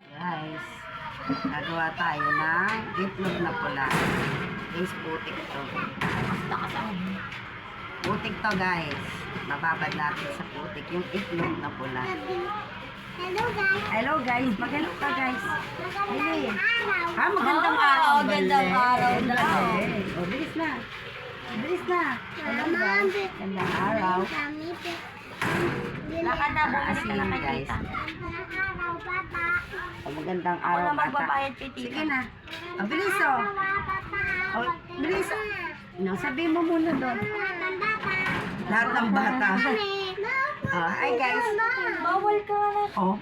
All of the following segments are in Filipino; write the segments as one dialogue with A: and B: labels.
A: Guys, nagawa tayo ng itlog na pula. Guys, putik to. Putik to guys. Mababad natin sa putik yung itlog na pula.
B: Hello guys.
A: Hello guys, maganda ka guys. Bili. Ha,
B: Magandang
A: magandang
B: araw.
A: araw.
B: Magandang araw
A: Bili.
B: daw.
A: O, bilis na. Bilis na. Hello guys. Magandang araw.
B: Lakad na, bumalik ka
A: Asin,
B: na kay
A: guys.
B: tita.
A: O, magandang
B: Ako
A: araw.
B: na
A: bata.
B: magbabayad kay tita.
A: Sige na. O, bilis o. O, bilis. No, sabihin mo muna doon. Lahat ng bata. Hi guys.
B: Bawal ka na.
A: Oh.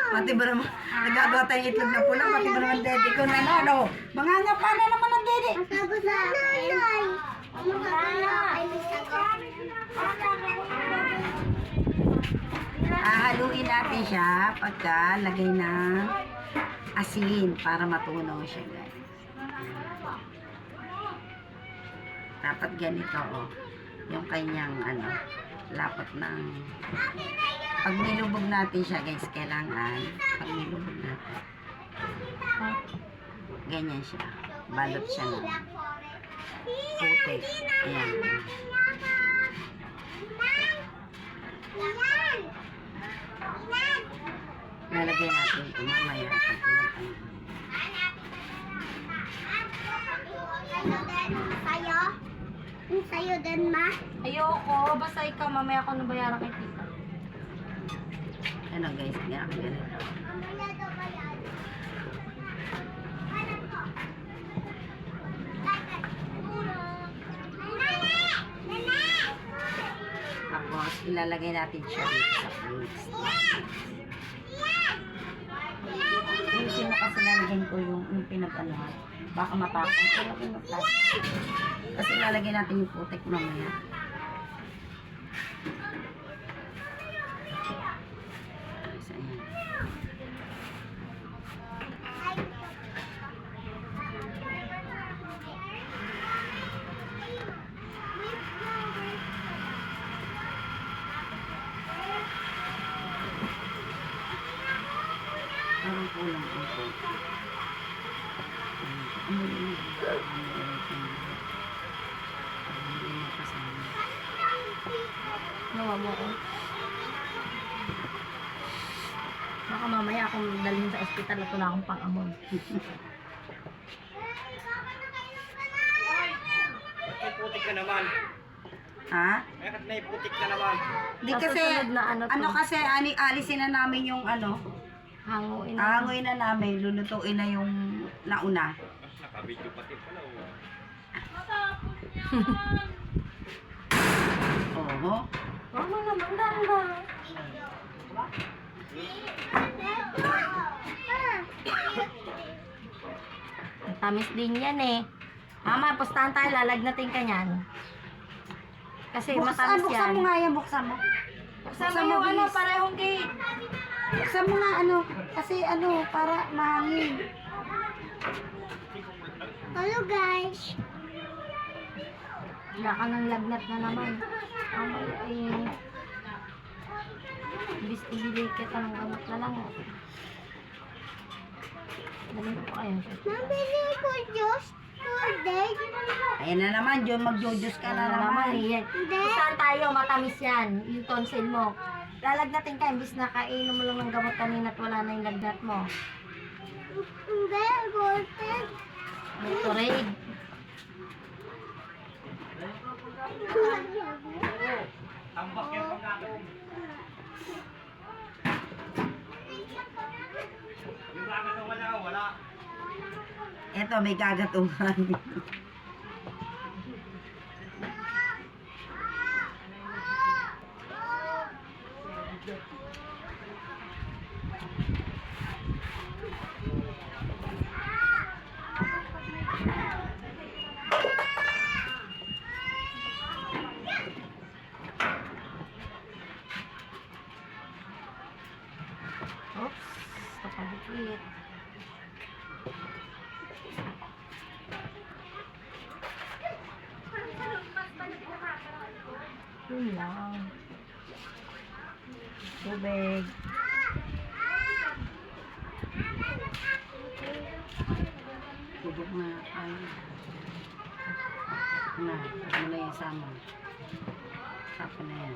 A: Pati ba naman, nagagawa tayong itlog na pula, pati ba naman daddy ko na ano, mangangapa na naman ang daddy. Haluin natin siya pagka lagay ng asin para matunaw siya guys. Dapat ganito oh, yung kanyang ano, lapat ng pag nilubog natin siya guys, kailangan pag nilubog natin ganyan siya, balot siya ng putik. Ayan. Lalagay natin ito mamaya pag pinapanood.
B: Sa'yo din, ma? Ayoko. Basta ikaw, mamaya ako nabayaran kay tita.
A: Ano guys, ganito. Tapos, ilalagay natin siya dito sa plates. Yung sino kasi lalagyan ko yung pinag-anuhan. Baka matapon. Kaya pinag-plastic. Kasi ilalagay natin yung putik mamaya. Ayos, ayan. Parang kulang ito.
B: Nawa mo ko. Baka mamaya akong dalhin sa ospital at wala akong pang-amon.
C: May putik ka naman.
A: Ha?
C: Bakit may putik ka naman?
A: Di
B: Sa
A: kasi,
B: susunod na ano to?
A: kasi alisin na namin yung ano,
B: Hanguin na.
A: aangoy na namin, lulutuin na yung nauna.
C: Nakabidyo pati pala.
A: Oho.
B: Ano naman, dahan. Tamis din yan eh. Mama, pustahan tayo, lalagnatin ka niyan. Kasi matamis
A: Buksan
B: yan.
A: mo nga yan, buksan mo.
B: Buksan mo yung ano,
A: bilis.
B: parehong gate.
A: Buksan mo nga ano, kasi ano, para mahangin.
B: Hello guys. Wala ka ng lagnat na naman. Bis ibili kita ng gamot na lang. Dali ko kayo.
D: Nabili ko just for day.
A: Ayan na naman, John, magjojos ka na naman.
B: Yan. Saan tayo? Matamis yan. Yung tonsil mo. Lalagnatin ka, imbis na kainom mo lang ng gamot kanina at wala na yung lagnat mo.
D: Hindi, golden.
B: Gatorade.
C: Tambak yan pagkakong. Yung ramen na wala, wala.
A: Eto, may gagatungan.
B: Oops. Kapagpit. Yun lang. Tubig.
A: Bubog na tayo. Na, huwag mo na yung sama. Tapon na yan.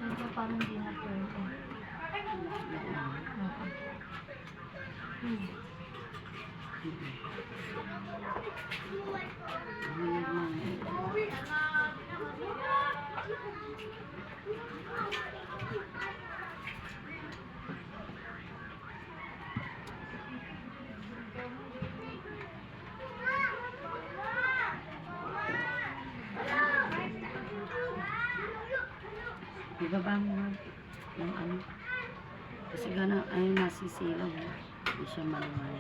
B: Ito parang hindi na pwede.
A: Ibaba mo na yung ano. Kasi gana, ay nasisilaw. Hindi siya maluman.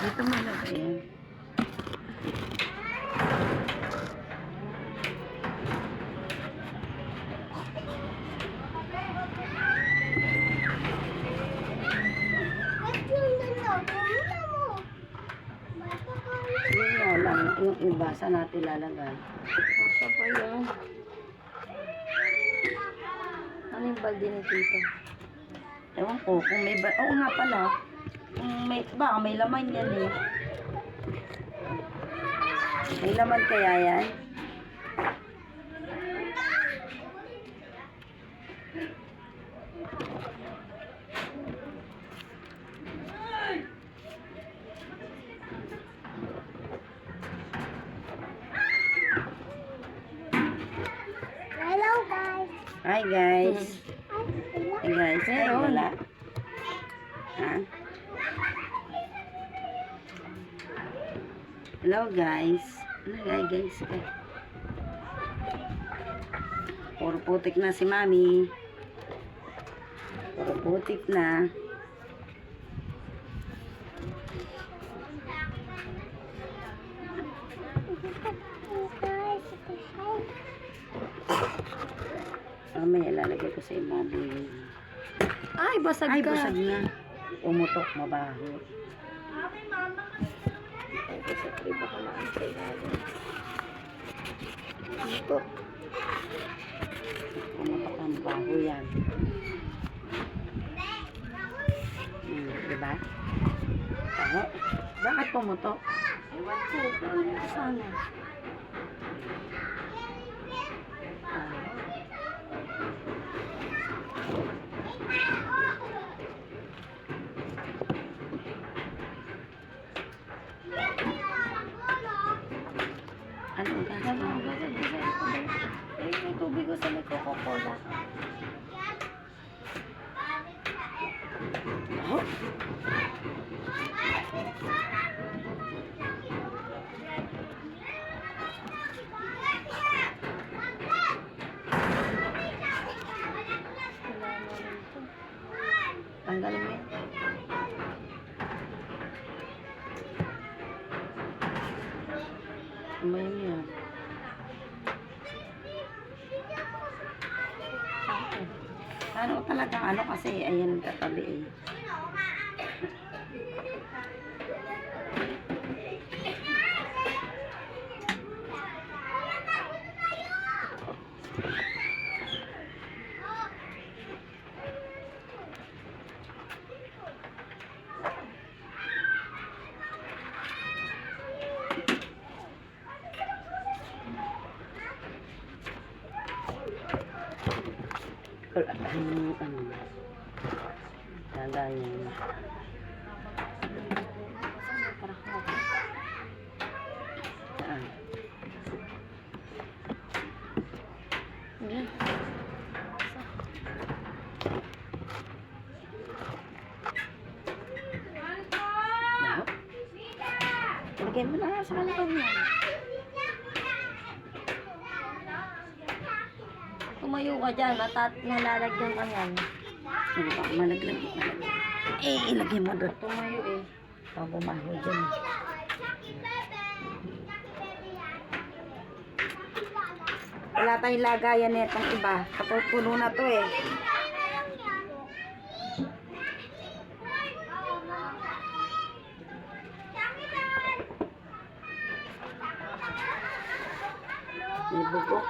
A: Dito malagay yan.
D: Ba't yung naloko? Muna mo. Bata ka ulit.
A: Yun nga lang, yung iba, saan natin lalagay?
B: Asa pa yan? Ano yung balde ni Tito?
A: Ewan ko, kung may, oo nga pala, kung may, baka may laman yan eh. May laman kaya yan?
D: Hello, guys.
A: Hi guys. Hi guys. Ay,
B: Meron.
A: wala. Ha? Hello guys. Ano guys? Puro putik na si Mami. Puro putik na.
D: Guys,
A: Mamaya lalagay ko sa imabi.
B: Ay, basag
A: Ay,
B: ka.
A: busag na. Umutok, mabaho. Ay, busag rin baka maantay natin. Umutok. Umutok ang baho yan. Diba? Baho. Bakit pumutok?
B: Ewan ko, ano sana?
A: Ano ba?
B: May tubig ko sa may Coca-Cola.
A: Baho? Tanggalin mo yan. Umayam yan. Ano talaga, ano kasi, ayan katabi eh. Yung ano, lagayan. Saan?
B: Yan.
A: Ano? Lagyan mo na nga sa kalaban yan.
B: Tumayo ka dyan, nalalagyan ka yan.
A: Ano ba? Malaglag. Ilagay mo doon.
B: Tumayo eh.
A: Bago maho dyan. Wala tayong lagayan na itong iba. Kapag puno na to eh. May bubok.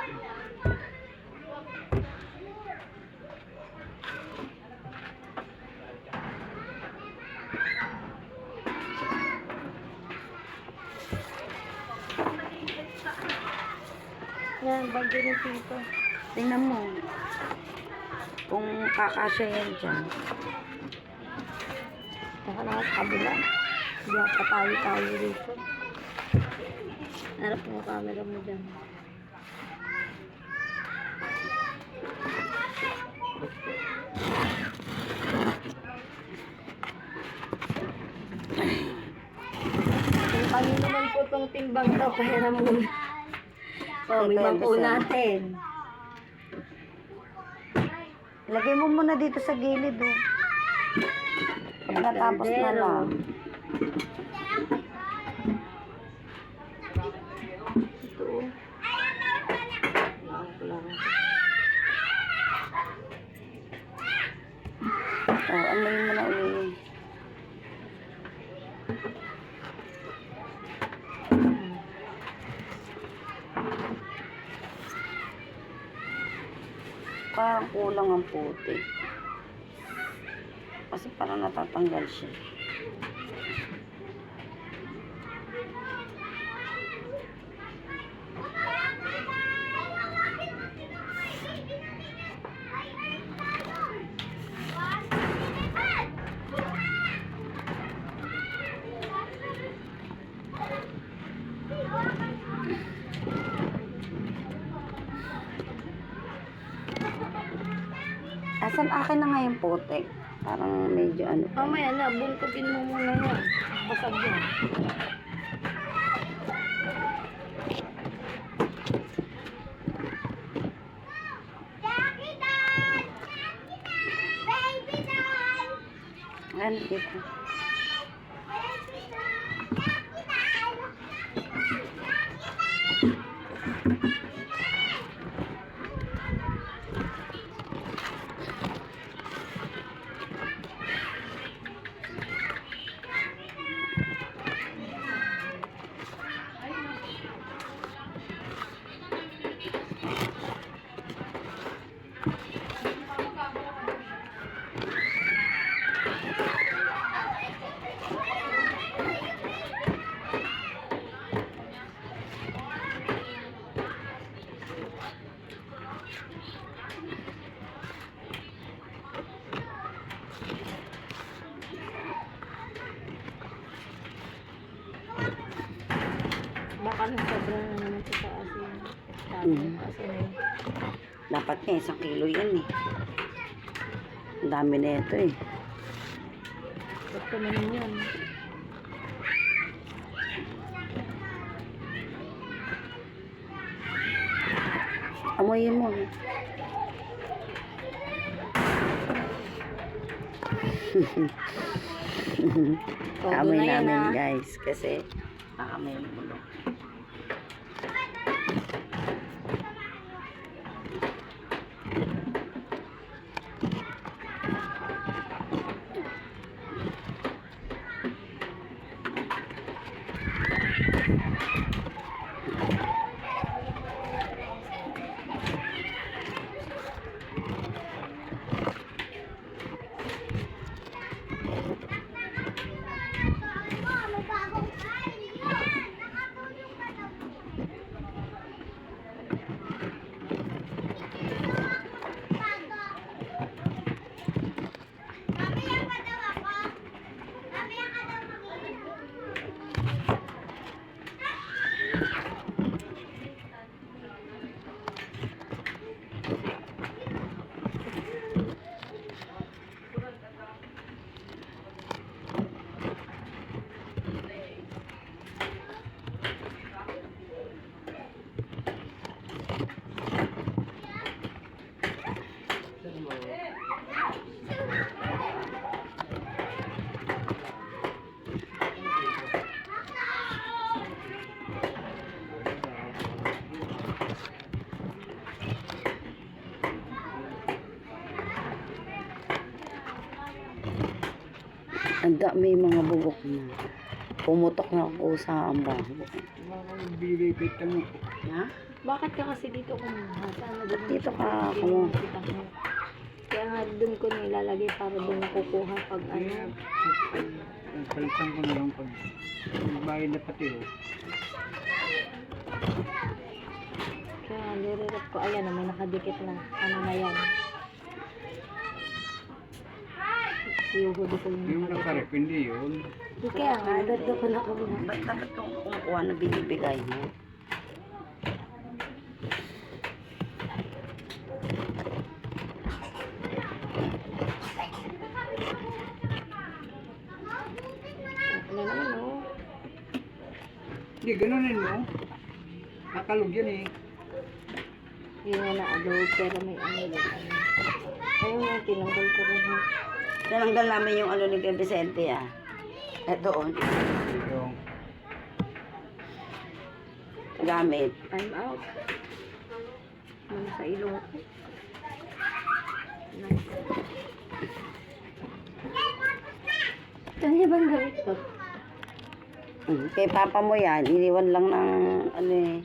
B: Yan, bagyo ng tito.
A: Tingnan mo. Kung kakasya yan dyan.
B: Saka na sa kabila. Hindi ako tayo dito. Harap mo camera mo dyan. Kung kami naman po itong timbang daw, pahiram mo. Oh, may bangko natin.
A: Lagay mo muna dito sa gilid oh. Pagkatapos na lang.
B: Ito oh.
A: Oh, amoy mo na ulit. Parang kulang ang puti. Kasi parang natatanggal siya. Asan akin na nga yung puti? Parang medyo ano.
B: Mamaya na, buntugin mo muna yan. Basag yan.
A: Ano dito?
B: Baka nang sobrang na naman ito sa asin. Asin eh.
A: Dapat nga 1 kilo yan eh. Ang dami na ito eh.
B: Ba't ka naman yan?
A: Amoyin mo.
B: Todo
A: Amoy
B: na yan,
A: namin
B: ah.
A: guys. Kasi amoy yung bulo. May mga bubok na. Pumutok na ako sa ang baho.
C: Bilibit mo.
A: Ha?
B: Bakit ka kasi dito kumuha? Sana doon
A: Dito ka
B: kumuha.
A: kumuha.
B: Kaya nga doon ko nilalagay para doon nakukuha pag ano.
C: Palitan ko na lang pag bayad na pati oh.
B: Kaya nire-rep ko. Ayan, may nakadikit na. Ano na yan? Iuhuli ko yung
C: Yung
B: nakadikit.
C: nakarep, hindi yun.
B: Kaya nga, dito ko na kumuha.
A: Ba't dapat kung kumukuha na binibigay mo?
B: Ano naman, oh.
C: Hindi, ganunin mo. Nakalog yan eh.
B: Yun nga na-adobe, pero may ano yun. Ayun nga, tinanggal ko rin.
A: Tinanggal namin yung ano ni Kuya Vicente ah. Doon.
C: Yung
A: Gamit.
B: Time out. Ano sa ilong ko. Kanya bang gamit ko?
A: Kay papa mo yan, iniwan lang ng ano eh.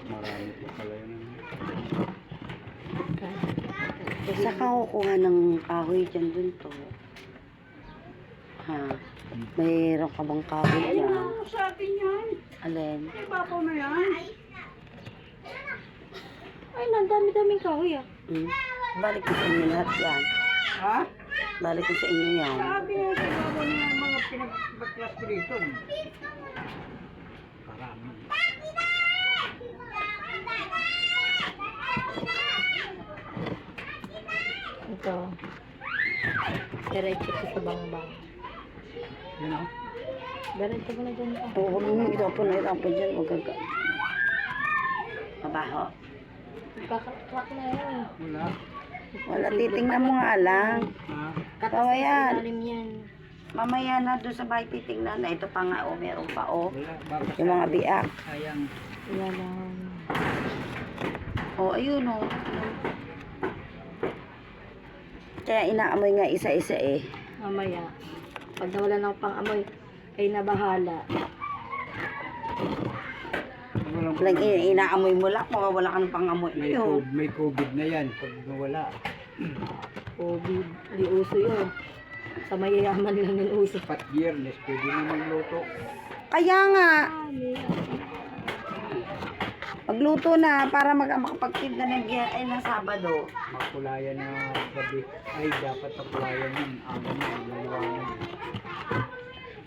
C: marami po pala yun.
A: Saka kukuha ng kahoy dyan dun to. Ha? Mayroon ka bang kahoy dyan?
C: Sa atin yan.
A: Alin?
C: Ibabaw na yan.
B: Ay, dami-daming kahoy ah.
A: Balik ko sa inyo lahat yan.
C: Ha?
A: Balik ko sa inyo yan.
C: Sabi na sa ibabaw na yan mga pinagbaklas ko dito. Karami.
B: Ito. Diretso ko sa bangbang.
C: Yun o.
B: Diretso ko na dyan.
A: Huwag mo itapon na itapon dyan. Huwag ka. Mabaho.
B: Kakatrack na yun.
C: Wala.
A: Wala, titingnan mo nga lang.
C: Ha?
B: Katas
A: Oh, yan.
B: ilalim yan.
A: Mamaya na doon sa bahay titingnan na. Ito pa nga, oh, meron pa, oh.
C: Wala. Baka
A: Yung mga biak.
C: sayang.
B: Yan lang.
A: Oh, ayun, oh. Kaya inaamoy nga isa-isa eh.
B: Mamaya. Pag nawala ng pang-amoy, ay nabahala.
C: Walang
A: Lang inaamoy mo lang, mawawala ka ng pangamoy.
C: may,
A: Ayun.
C: may COVID na yan. Pag nawala.
B: COVID. Di uso yun. Sa mayayaman lang yung uso.
C: Pat biyernes, pwede na magluto.
A: Kaya nga, magluto na para makapagtinda ng ay ng Sabado.
C: Makulayan na gabi. Ay, dapat makulayan yun. Ano na, naliwanag.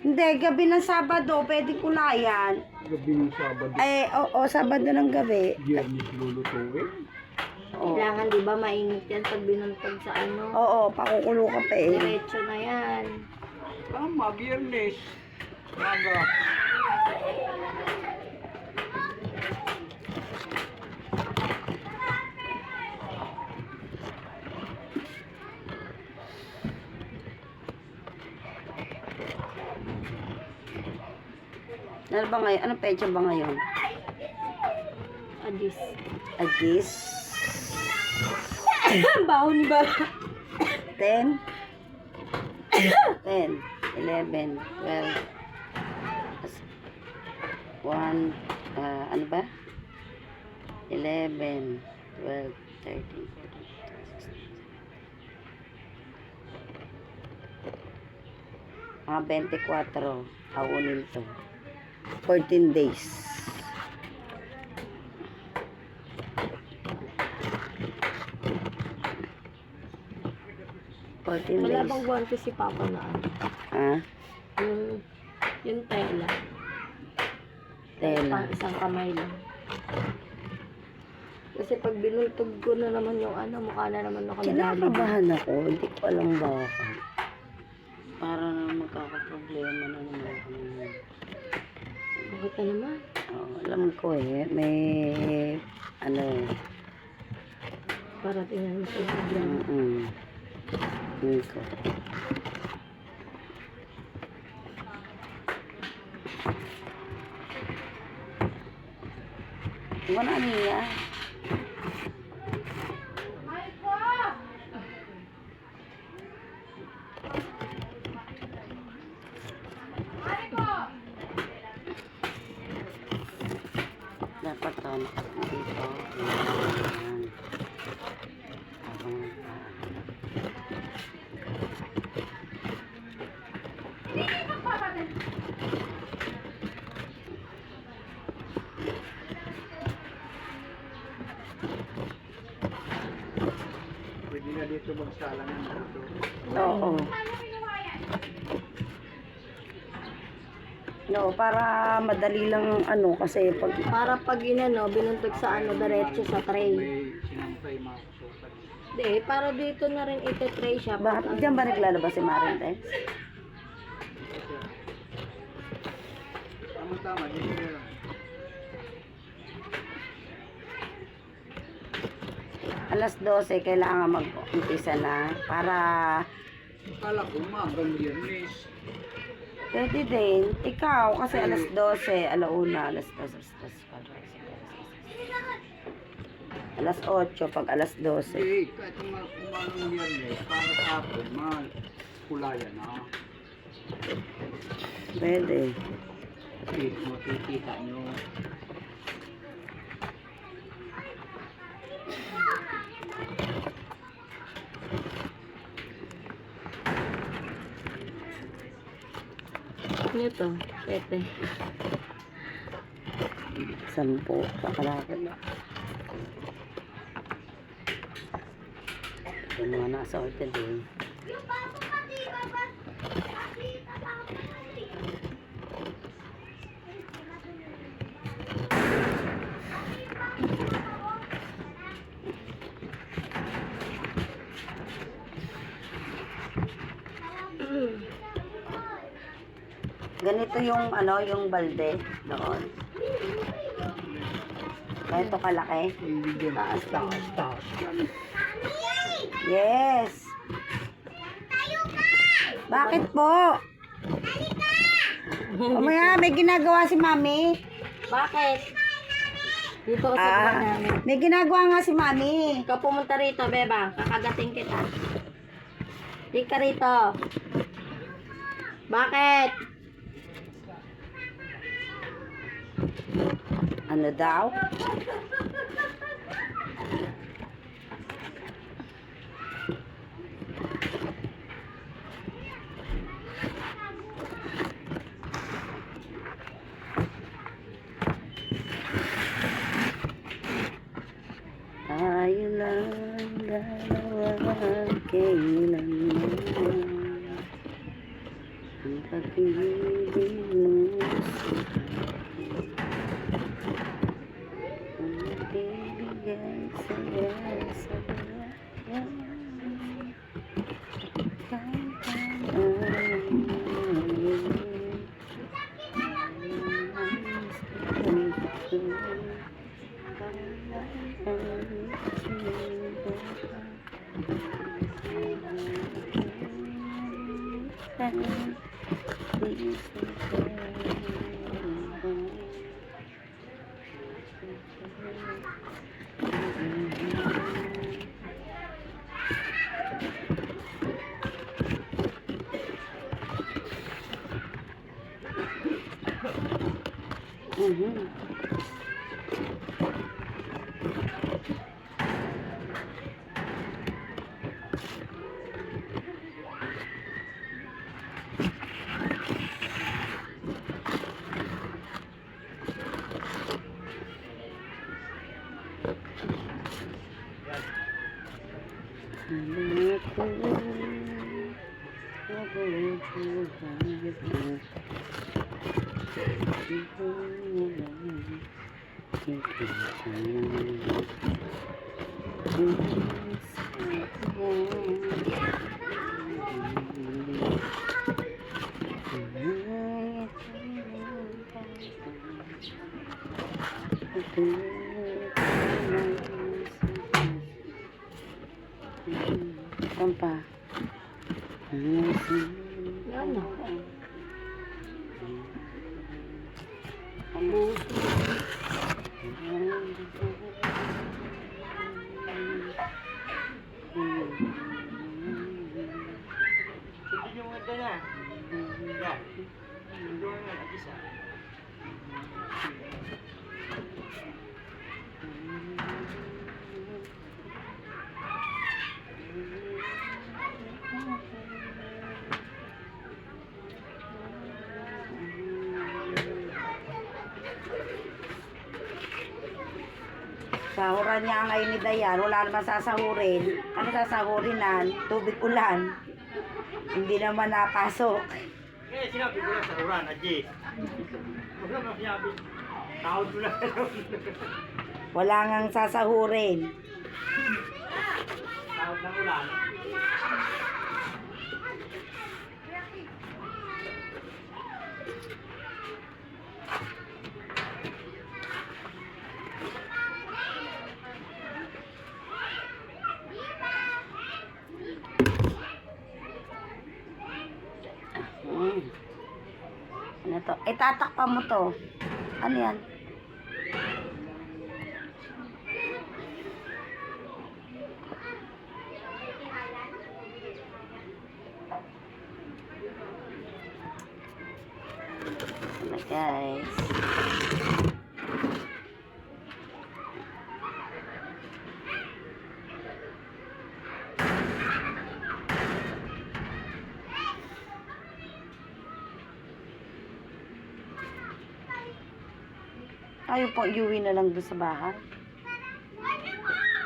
A: Hindi, gabi ng Sabado, pwede kulayan.
C: Gabi ng Sabado.
A: Ay, oo, Sabado ng gabi.
C: Biyernes lulutuin.
A: Oo,
B: Kailangan di ba mainit yan pag binuntag sa ano?
A: oo, pakukulo ka pa eh.
B: Diretso na yan.
C: Tama, biyernes. Maga.
A: Ano ba ngayon? Anong pecha ba ngayon?
B: Adis.
A: Agis?
B: Baho ni ba?
A: 10? 10, 11, 12, 1, ano ba? 11, 12, 13, 14, mga 24, haunin to. 14 days.
B: Wala
A: 14 days.
B: bang guwantes si Papa na ano?
A: Ha?
B: Yung tela.
A: Tela.
B: Pang isang kamay lang. Kasi pag binultog ko na naman yung ano, mukha na naman ako
A: Kinakabahan ako. Hindi ko alam bakit. Para na magkakaproblema na naman ako.
B: Bakit na naman?
A: Oo, alam ko eh. May ano eh.
B: Para tingnan mo sa programa.
A: Hindi ko. Wala niya. Dapat to, dito. Ayan. Habang
C: Pwede na dito magsalangan dito.
A: oo. No, para madali lang ano kasi pag
B: Para pag inano, binuntog sa ano, diretso sa tray.
C: May sinampay makusukan.
B: Hindi, para dito na rin ite-tray siya.
A: bakit diyan ba naglalabas si Marintex?
C: Tama-tama, dito na lang.
A: Alas 12 kailangan mag-umpisa na para
C: Akala ko hanggang Biyernes.
A: pwede din. Ikaw kasi alas 12, alauna, alas 12, alas 8 pag alas 12.
C: Hindi, kahit umanong Biyernes, para sa hapon, kulaya na.
A: Pwede.
C: Kasi makikita nyo.
B: Ano to? 7.
A: 10 pakalakad na. Yung mga nasa orte din. Ganito yung ano, yung balde doon. Ganito kalaki.
C: Hindi dyan. Taas.
A: Yes. Bakit po? Umaya, may ginagawa si Mami.
B: Bakit? Dito kasi namin.
A: May ginagawa nga si Mami.
B: Ikaw pumunta rito, Bebang. Kakagating kita. Di ka rito. Bakit?
A: Ano daw? Tayo lang dalawa kailanman ang pag-ibig mo ang bibigay sa'yo sa bayan Kampa.
B: Yan na.
A: Ano?
C: Hindi nyo maganda na. Yan. Hindi nyo nga, agis ah.
A: Sahuran niya ngayon ni Dayan. Wala naman sasahurin. Ano sasahurin tubig ulan. Hindi naman napasok.
C: Eh, sinabi ko lang sa uran, Aji. Huwag naman sinabi. Tawad ko lang.
A: Wala ngang sasahurin.
C: Tawad ng ulan.
A: Ano to? Tatakpan mo to. Ano yan? Ano guys? Tayo po, iuwi na lang doon sa bahay.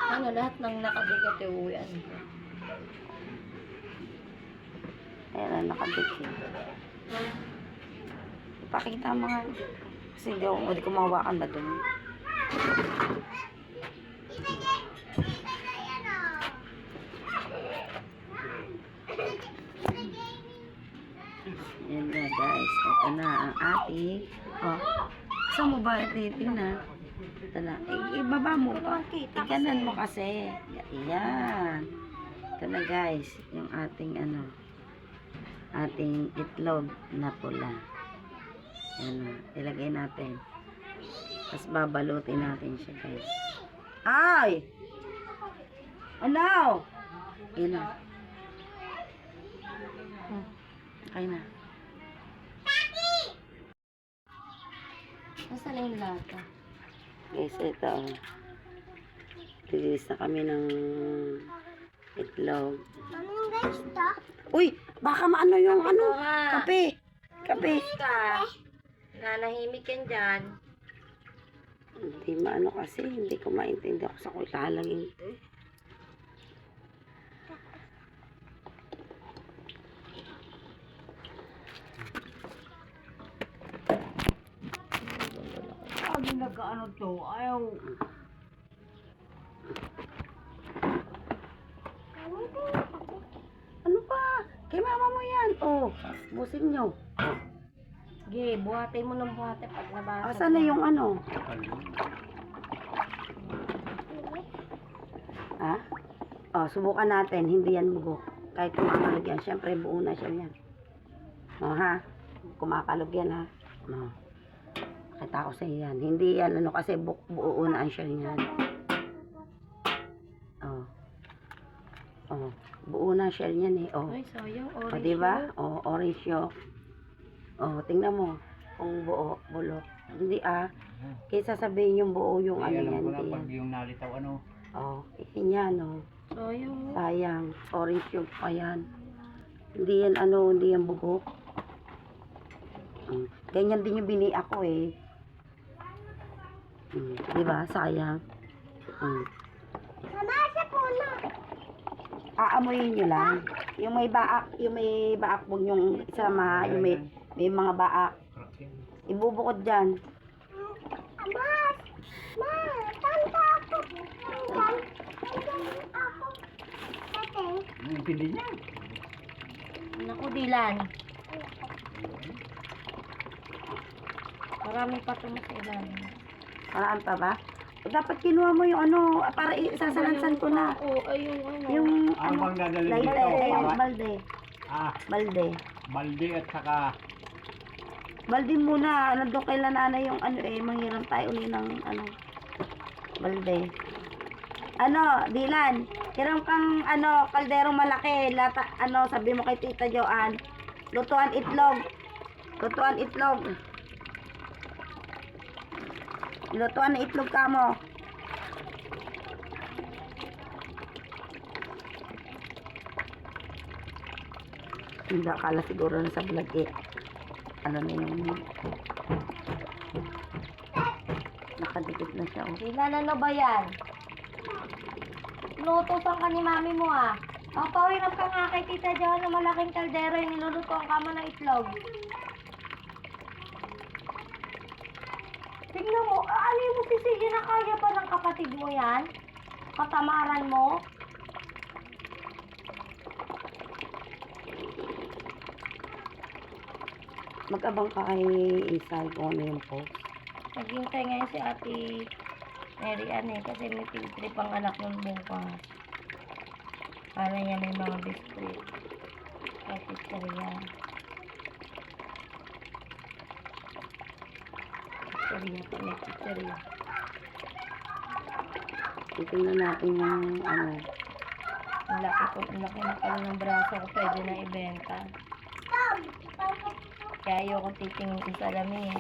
B: Ano, lahat ng nakabigat yung uwian.
A: Ayan na, nakadikit. Ipakita mo nga. Kasi hindi ko mahawakan ba doon? Ayan na guys. Ito na ang ating. Oh. Saan mo ba? Tingnan. Ito na. Ibaba mo pa. Ikanan mo kasi. Ayan. Ito na guys. Yung ating ating itlog na pula. Ayan na. Ilagay natin. Tapos babalutin natin siya guys. Ay! Ano? Ayan na. Okay na.
B: Nasaan na yung lata?
A: Guys, ito. Tilis na kami ng itlog.
D: Ano guys to?
A: Uy! Baka maano yung
B: Ito nga.
A: kape. Kape.
B: Ka. Nanahimik yan dyan.
A: Hindi maano kasi. Hindi ko maintindihan kung sa ko ilalagay ito.
C: Lagi nagkaano to, ayaw.
A: Ano pa? Kay mama mo yan. Oh, busin nyo.
B: Sige, buhatin mo ng buhatin pag nabasa.
A: Asan na yung ano? Ha? Oh, subukan natin. Hindi yan bugo. Kahit kumakalog yan. Siyempre, buo na siya yan. Oh, ha? Kumakalog yan, ha? Oh. Kita ko sa yan. Hindi yan, ano, kasi buo na ang siya yan. Oh. Oh. Buo na siya yan, eh. Oh.
B: Ay, sayang.
A: O,
B: Orange.
A: diba? O, orange yolk. O, tingnan mo. Kung buo, bulok. Hindi kaysa sabihin yung buo yung ano yan. Hindi yan.
C: Pag yung nalitaw ano.
A: O, isin yan, o.
B: Sayang.
A: Sayang. Orange yolk pa yan. Hindi yan, ano, hindi yan bugo. Ganyan din yung bini ako, eh. Diba? Sayang.
D: Mama, sa puno.
A: Aamuyin nyo lang. Yung may baak, huwag yung isama, yung may mga baak. Ibubukod dyan.
D: Amas! Ma, tanda ako. Tanda ako. Ate.
C: Hindi niya.
B: Naku, Dilan. Marami pa ito sa ilalim.
A: Paraan pa ba? Dapat kinuha mo yung ano, para isasalansan ko na.
B: Oo, ay yung ano.
A: Yung
C: Ang
A: ano,
C: bang dadalhin
A: lighter,
C: dito?
A: yung
C: Para-
A: balde. Balde.
C: Balde at saka
A: Balde muna, nandun kay nanay yung ano eh, manghiram tayo ulit ng ano. balde. Ano, Dilan, hiram kang kalderong malaki, lata, sabi mo kay Tita Joanne, lutuan itlog. Lutuan itlog. Lutuan na itlog ka mo. Hindi akala siguro na sa vlog ano na yung nakadikit na siya.
B: Dilan, ano ba yan? Inuutosan ka ni mami mo Papawiram ka nga kay Tita Joanne ng malaking kaldero yung nilulutuan ka mo ng itlog. Tignan mo, alin mo si Sige na kaya pa ng kapatid mo yan? Katamaran mo?
A: Mag-abang ka kay Isay kung ano yung post.
B: Naghintay ngayon si Ate Mary Ann kasi may field trip ang anak ng bukas. Para niya may mga biskuit. Kasi pizzeria. Pizzeria pa, may pizzeria.
A: Titingnan natin yung
B: Ang laki na pala ng braso ko, pwede na ibenta. Kaya ayoko titingin sa salamin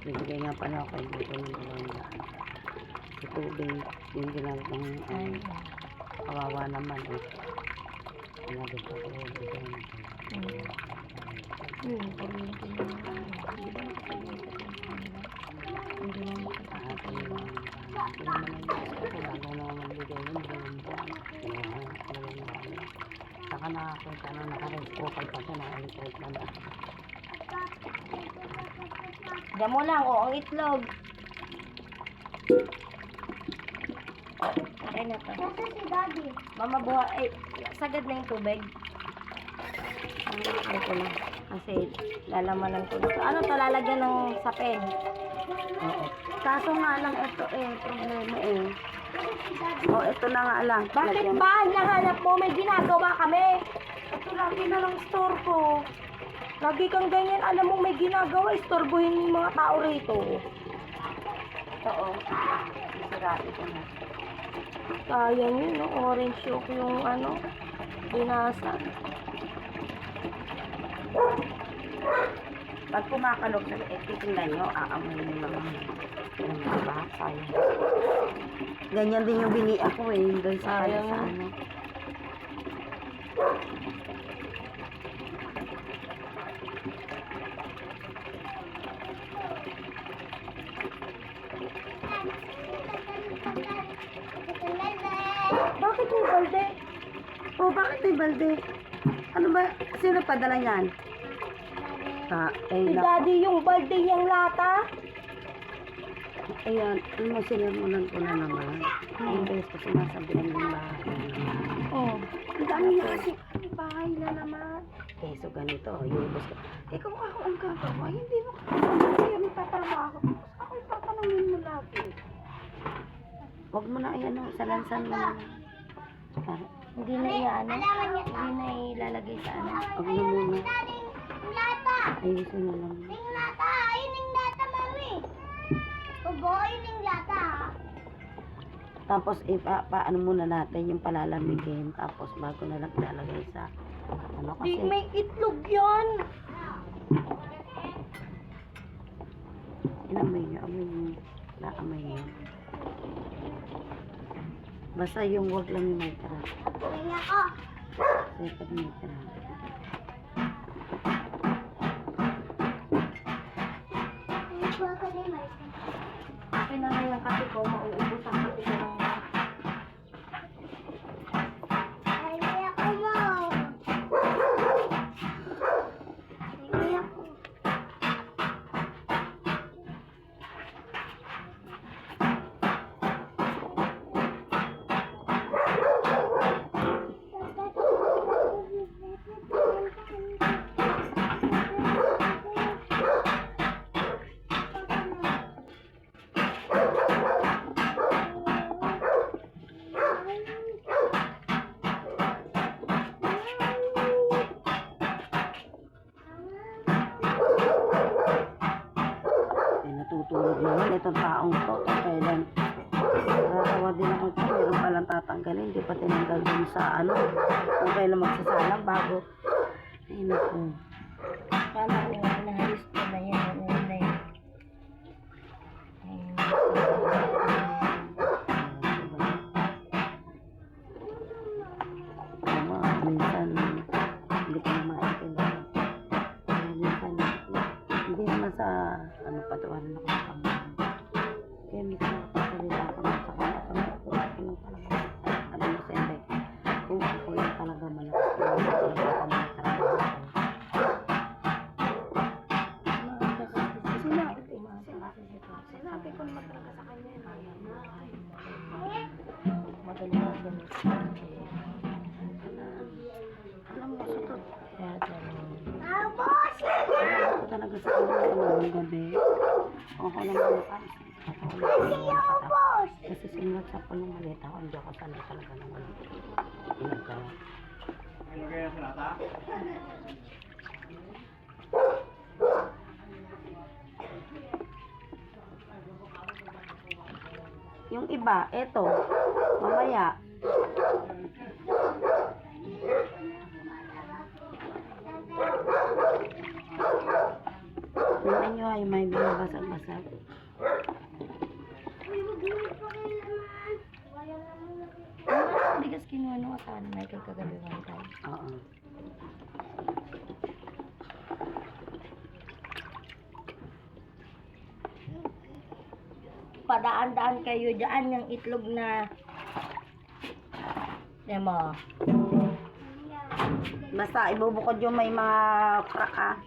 A: bibigay nga pala ako dito ng dalawang sa tubig yung ginagawa ng kawawa naman sinabi ko ko bigay na
B: Hindi mo makakatawa.
A: hindi naman ang bago na magbigay ng dalawang buwan saka nakakita na nakaresko kay pati nakaresko na
B: Diyan mo lang, ang itlog. Okay na to.
D: Nasa si Daddy.
B: Mama, sagad na yung tubig.
A: ano ko lang
B: Kasi lalamanan ko. Ano to, lalagyan ng sapin?
A: oo kaso nga lang ito problema ito na nga lang
B: Bakit
A: lagyan-
B: ba? Nahanap mo, may ginagawa kami. Ito lagi na lang store ko. Lagi kang ganyan, alam mo may ginagawa, istorbohin yung mga tao rito.
A: oo sisirain ko na
B: Sayang yun, no? Orange yolk yung binasa.
A: pag kumakalog na titingnan nyo aamoy yung mga basa ganyan din yung bini ako doon sa
B: Sayang
A: sa
B: yun. Bakit may balde?
A: bakit may balde ano ba sino padala yan
B: Si Daddy yung balde niyang lata?
A: ayan sinirmulan ko na naman yung beses ko sinasabihan yung bahay
B: Oo.
A: ang dami niya kasi bahay na naman so ganito yung boss ko kung ako ang gagawa hindi mo kasi yung tatrabaho ako tatanungin mo lagi wag mo na salansan mo na
B: Hindi na hindi na ilalagay sa
A: wag mo muna
D: Daddy, yung lata.
A: ayusin na lang
D: Yung lata. Ayun yung lata, mami. Obo, ayun yung lata.
A: tapos paano muna natin yung palalamigin tapos bago na lang ilalagay sa
B: Di
A: kasi
B: may itlog yan.
A: inamoy nyo naamoy nyo basta yung wag lang yung may tara
D: Uwi ako.
A: kasi pag may tara
D: Uwi ko din, Marisa.
B: Okay na nga yung kape ko, mauubos ang kape ko ng
D: Uwi ako mo. Uwi ako.
A: natutulog naman itong taong to. Kailan, nakakawa din ako ito. Meron palang tatanggalin. Hindi pa tinanggal dun sa ano. Kung kailan magsasalang bago. Ay, naku.
B: Kala ko nga nahalis ko na yan. Ang una yun.
A: Tama, minsan, hindi ko na maintindihan. Minsan, hindi naman sa, ano, patawarin ako sa kanya. Kaya minsan, pasalita ako sa kanya. Kung talaga, ano mo sa hindi. Kung ako yung talaga malakas, kung ako yung talaga malakas.
B: Sinabi ko naman talaga sa kanya. Magaling na ganun.
A: Alam mo, sutot.
B: Kaya ganun.
D: Tapos!
A: Ako talaga sa kanya ng gabi. Ako lang malakas.
D: Tapos!
A: Kasi sinulat sa po ng malita ako, hindi ako sanay talaga ng wala. Inagkawa.
C: Ano kaya sa lata?
A: Yung iba, eto, mamaya. Yung inyo ay may binabasag-basag.
B: Ang bigas kinuha nung asawa ni Michael kagabi one time.
A: Oo.
B: Padaan-daan kayo dyan yung itlog na demo.
A: Basta ibubukod yung may mga crack ha.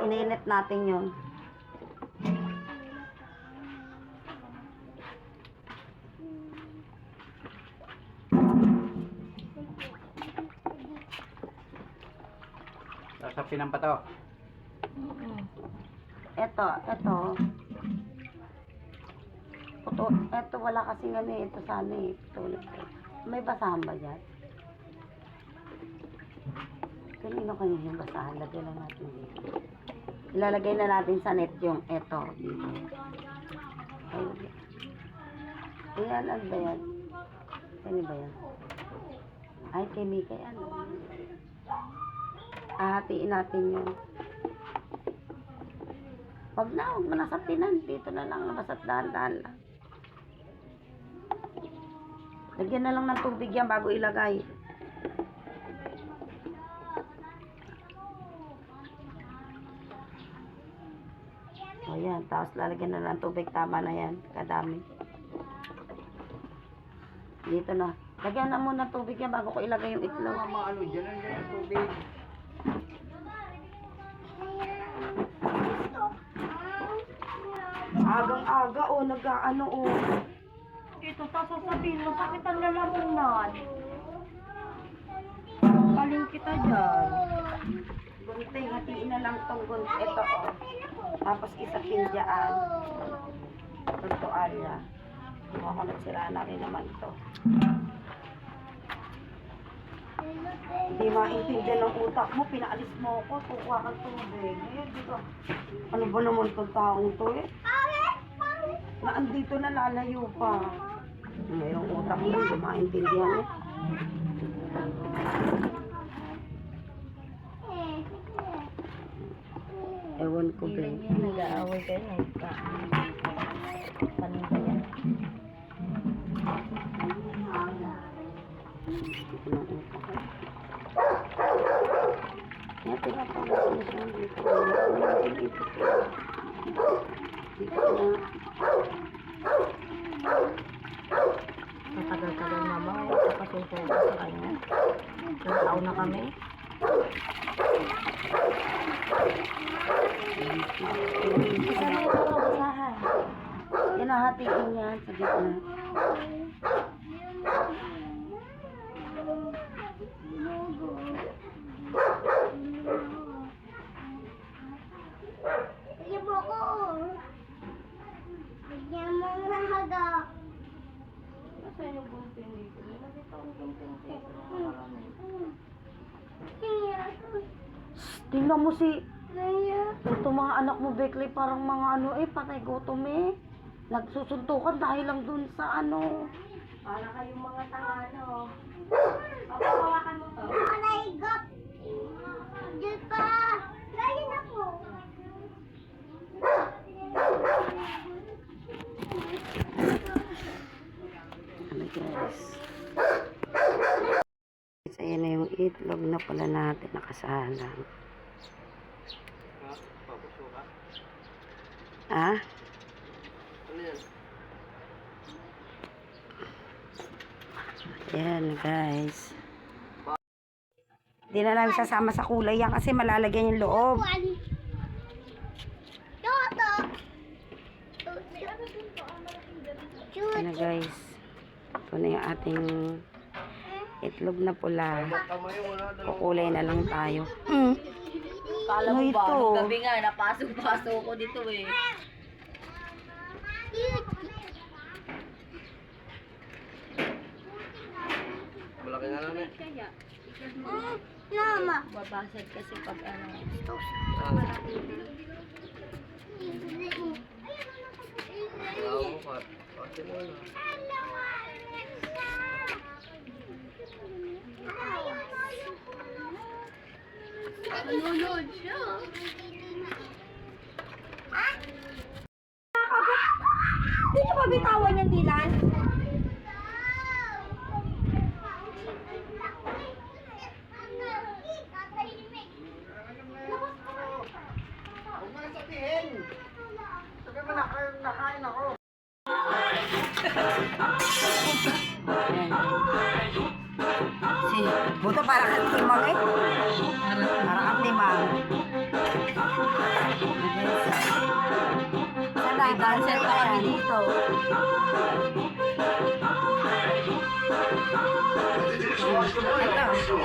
A: Ininit natin yun.
C: Sasapin ang pato.
A: Eto. Eto wala kasing ano eh. Ito sana eh. May basahan ba dyan? Kanino kayo yung basahan? Lagyan lang natin dito. Ilalagay na natin sa net yung eto dito. Ayan, ano ba yan? Ano ba yan? Ay, kay Mika yan. Hatiin natin yun. Wag mo na sa pinan. Dito na lang, basta't dahan-dahan lang. Lagyan na lang ng tubig yan bago ilagay. O yan, tapos lalagyan na lang ng tubig. Tama na yan, kadami. Dito na. Lagyan na muna ng tubig yan bago ko ilagay yung itlog.
C: Mga ano dyan, nandiyan ang tubig.
A: Agang-aga o, nag-ano o.
B: Ito, sasabihin mo, sakit ang lalamunan. Paling kita dyan.
A: Gunting, hatiin na lang tong gunting. Ito o. Tapos isapin dyan. Itong toalya. Ako nagsira na rin naman ito. Hindi maintindihan ng utak mo, pinaalis mo ako, tukuha kang tubig. Ngayon, dito. Ano ba naman itong taong to eh? Na andito na lalayo pa. Mayroong utak mo, hindi maintindihan eh. Ewan ko ba.
B: Ilan yan, nag-aaway kayo, paninda yan.
A: Hindi ko ng utak eh. Kaya pinapagawa ko siya dito. Dito na.
B: Matagal-tagal na ba? Kapasuko ko sa kanya. Ilang taon na kami. Isa na yung basahan.
A: Hinahatiin yan sa gitna.
D: Ibo ko. Bigyan mo ng haga.
B: Nasaan yung gunting dito? Nakita ko gunting dito.
D: Tingnan.
A: Tingnan mo si Ito mga anak mo, Bekli, parang mga ano patay gutom Nagsusuntukan dahil lang dun sa ano.
B: Para kayong mga tanga, no? Papawakan mo to.
D: Aray, gop. Di pa. Gaya na po.
A: Ano guys? Guys, ayan na yung itlog na pala natin nakasalang. Ah? Ayan guys. Di na lang sasama sa kulay yan kasi malalagyan yung loob.
D: One. Toto.
A: Ayan na guys. Ito na yung ating itlog na pula. Kukulay na lang tayo.
B: Kala
A: Ano
B: mo ba,
A: ito?
B: nung gabi nga, napasok-pasok ko dito eh.
C: Malaki na lang
D: Mama.
B: Babasag kasi pag ano.
D: Nanonood siya.
B: Hindi niyo ba bitawan yung dilan?
A: Si buto para kang timang Para kang timang. Sana, dancer pa kami dito. Ito.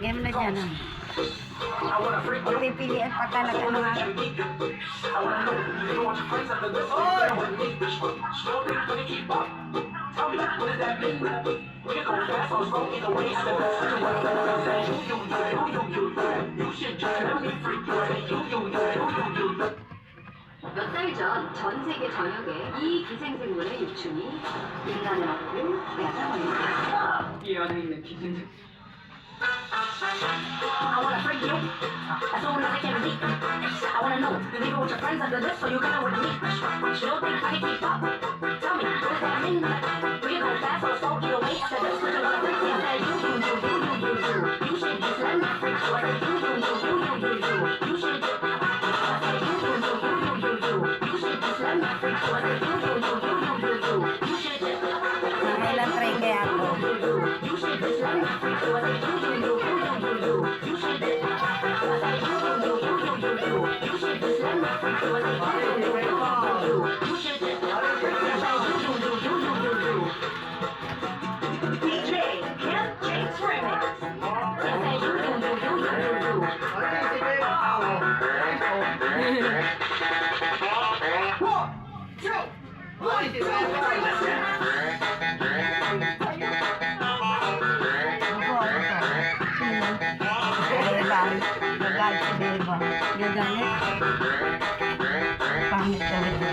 A: Game na dyan. Pipilian pagka nag-ano nga.
E: 몇 달 전 전 세계 전역에 이 기생생물의 유충이 인간을 얻고 뺏어버립니다.
C: 이 안에 있는 기생생.
E: I wanna freak you. That's all that I can be. I wanna know. You leave it with your friends after this, so you can know what you need. You don't think I can keep up? Tell me, what does that mean? Do you go fast or slow? Either way, after this, so you wanna freak me. I said you. You should just let me freak you. I said you. You should just. I said you. You should just let me freak you. I said you. You should just.
A: Ilang try kaya ako.
E: You should just let me freak you. I said you. You should just.
A: Gagalit si Beba. Gagalit. Pangit talaga.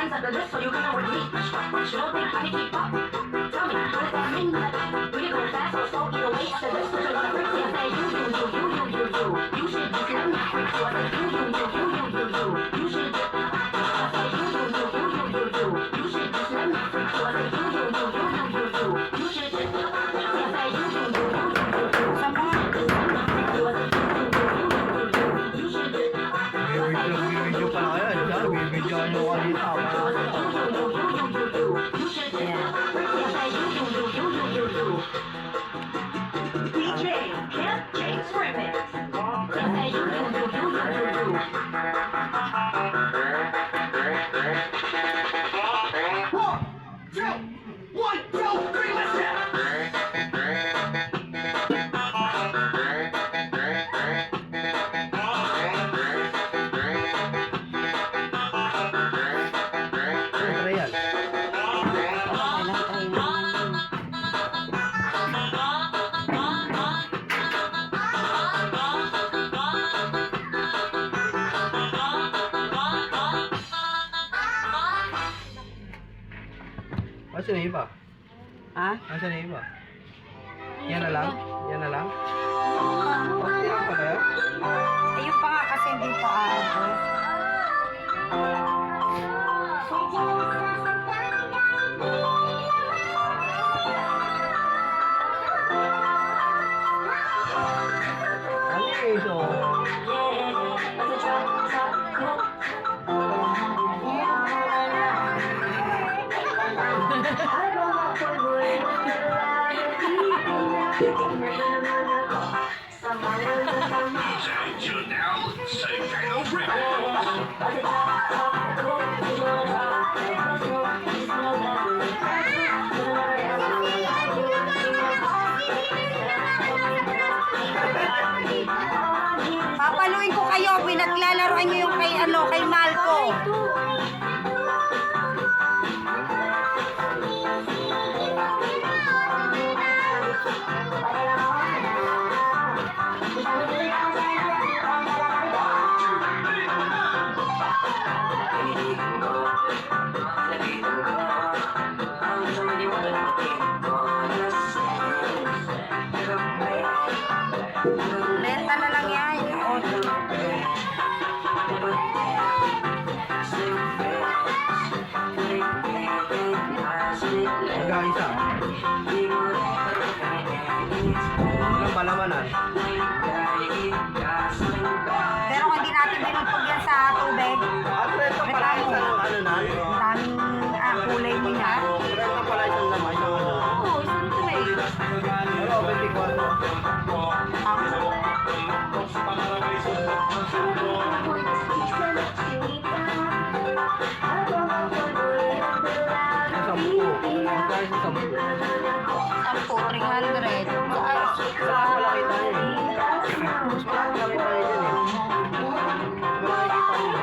E: After this, so you can know what you need. You don't think I can keep up? Tell me, what does that mean? Do you go fast or slow? Either way, after this, so you wanna freak me. I say you. You should just let me freak you. I say you. You should just. I say you. You should just let me freak you. I say you. You should just. I say you.
C: Video pa na kayo. Video ano ka dito.
E: DJ Camp James Remix. One, two, three, let's go.
C: Nasaan na iba?
A: Ha?
C: Nasaan na iba? Yan na lang? Yan na lang? Okay lang pala yan?
A: Ayun pa nga kasi hindi pa aabot.
C: Ano yung iso?
A: Papaluin ko kayo, pinaglalaroan nyo yung kay, ano, kay Malco. Benta na lang yan.
C: Hanggang isa. Ilang palamanan?
A: Pero kung hindi natin binutog yan sa tubig,
C: Ano ito pala isa ng ano na?
A: ang daming kulay niya.
C: Pero ito pala isang naman, isang ano.
A: Oo, isang tubig.
C: Pero 24. Yung 10. Magkano sa 10?
A: 300.
C: Sa malaki tayo eh. Mas malaki tayo dyan eh. Malaki tayo.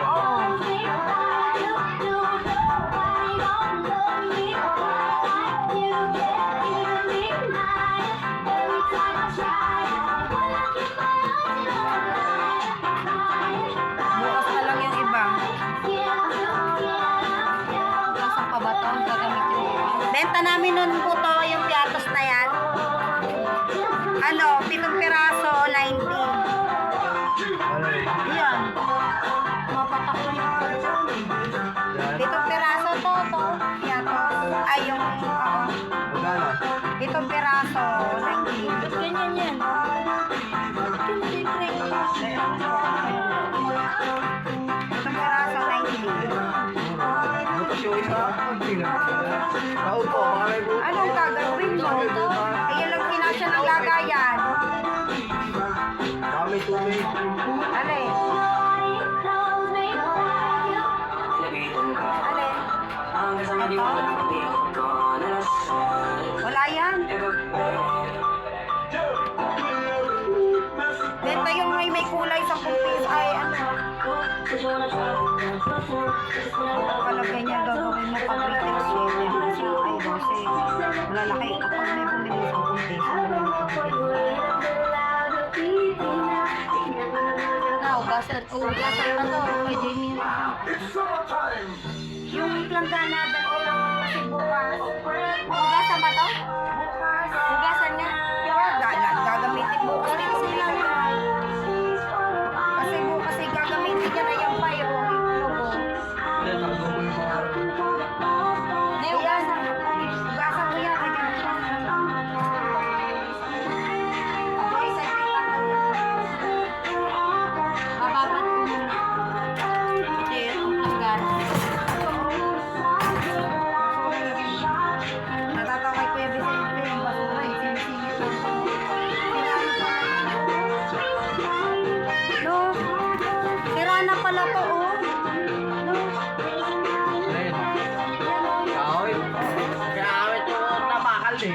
A: Bukas na lang yung iba. Nasaan pa ba ito? Gagamitin mo. Benta namin nun po to, yung piatos na yan. Ano, 7 piraso, 90.
C: Ano eh?
A: Yan. Mapatak na yun. 7 piraso to. Piatos. Ay, yung,
C: Magkano?
A: 7 piraso, 90. Ba't ganyan yan?
C: Bukas yung isa. Kaupo, baka may buto.
A: Anong gagawin mo? Ayun lang pinasya ng lagayan.
C: Baka may tubig.
A: Alin? Alin? Ito? Wala yan. Benta yung may kulay sa pupis. Ay, ano? Palagay niya gagawin mo pag retail share. Ay, kasi malalaki. Kapag may bumili sa pupis, ugasan pa to. Kay Jamie. Yung planggana, dati lang kasi bukas. Ugasan ba to? Bukas. Ugasan nga. Gagamitin bukas din sila. Kasi bukas ay gagamitin niya na yung payo.
C: Hindi, takbo mo yung mga...
A: Hindi, ugasan. Ugasan mo yan. Mababat ko muna. Ito yung planggana. Natatawa kay Kuya Vicente yung basura. Sinisingit lang ko. No, sira na pala to, oh. No,
C: Ayun. Kahoy. Kahoy ito nabakal eh.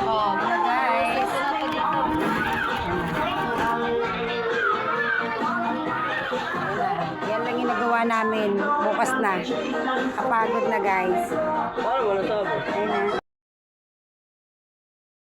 A: oh, mga guys. Yan lang yung nagawa namin. Bukas na. Kapagod na, guys.
C: Paano wala sabi?
A: Ayun na.